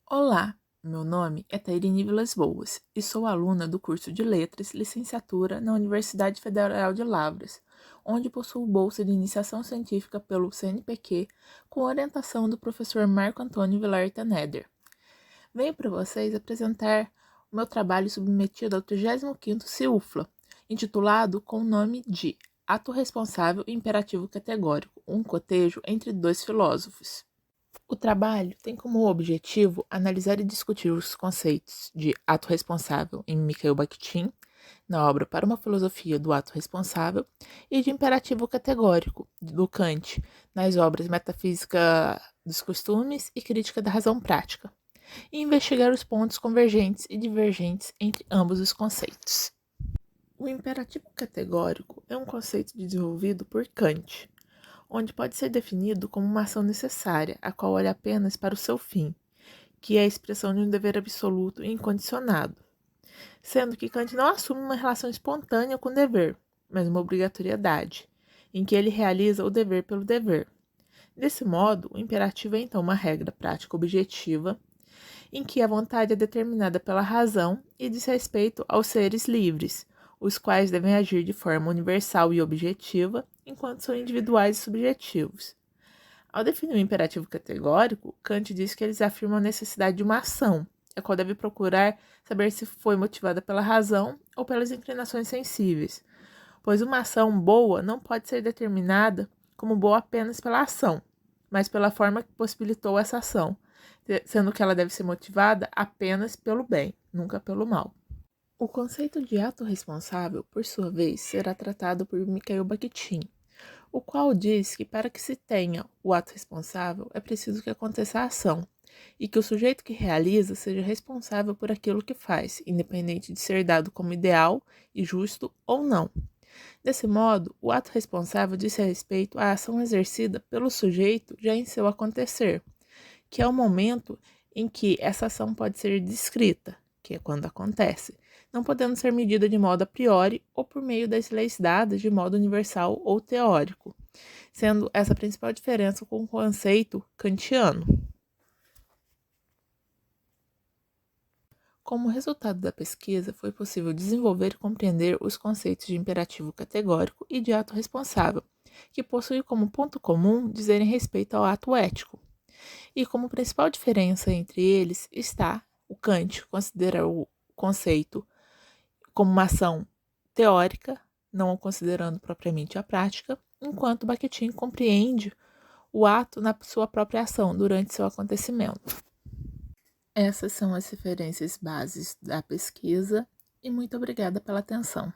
Olá, meu nome é Tairine Vilas Boas e sou aluna do curso de Letras, Licenciatura na Universidade Federal de Lavras, onde possuo bolsa de iniciação científica pelo CNPq com orientação do professor Marco Antônio Vilar Teneder. Venho para vocês apresentar o meu trabalho submetido ao 35º CIUFLA, intitulado com o nome de Ato Responsável e Imperativo Categórico, um cotejo entre dois filósofos. O trabalho tem como objetivo analisar e discutir os conceitos de ato responsável em Mikhail Bakhtin, na obra Para uma Filosofia do Ato Responsável, e de imperativo categórico, do Kant, nas obras Metafísica dos Costumes e Crítica da Razão Prática, e investigar os pontos convergentes e divergentes entre ambos os conceitos. O imperativo categórico é um conceito desenvolvido por Kant, onde pode ser definido como uma ação necessária, a qual olha apenas para o seu fim, que é a expressão de um dever absoluto e incondicionado, sendo que Kant não assume uma relação espontânea com o dever, mas uma obrigatoriedade, em que ele realiza o dever pelo dever. Desse modo, o imperativo é então uma regra prática objetiva, em que a vontade é determinada pela razão e diz respeito aos seres livres, os quais devem agir de forma universal e objetiva, enquanto são individuais e subjetivos. Ao definir o imperativo categórico, Kant diz que eles afirmam a necessidade de uma ação, a qual deve procurar saber se foi motivada pela razão ou pelas inclinações sensíveis, pois uma ação boa não pode ser determinada como boa apenas pela ação, mas pela forma que possibilitou essa ação, sendo que ela deve ser motivada apenas pelo bem, nunca pelo mal. O conceito de ato responsável, por sua vez, será tratado por Mikhail Bakhtin, o qual diz que para que se tenha o ato responsável é preciso que aconteça a ação, e que o sujeito que realiza seja responsável por aquilo que faz, independente de ser dado como ideal e justo ou não. Desse modo, o ato responsável diz respeito à ação exercida pelo sujeito já em seu acontecer, que é o momento em que essa ação pode ser descrita, que é quando acontece, não podendo ser medida de modo a priori ou por meio das leis dadas de modo universal ou teórico, sendo essa a principal diferença com o conceito kantiano. Como resultado da pesquisa, foi possível desenvolver e compreender os conceitos de imperativo categórico e de ato responsável, que possuem como ponto comum dizerem respeito ao ato ético. E como principal diferença entre eles está o Kant considera o conceito como uma ação teórica, não o considerando propriamente a prática, enquanto Bakhtin compreende o ato na sua própria ação durante seu acontecimento. Essas são as referências bases da pesquisa e muito obrigada pela atenção.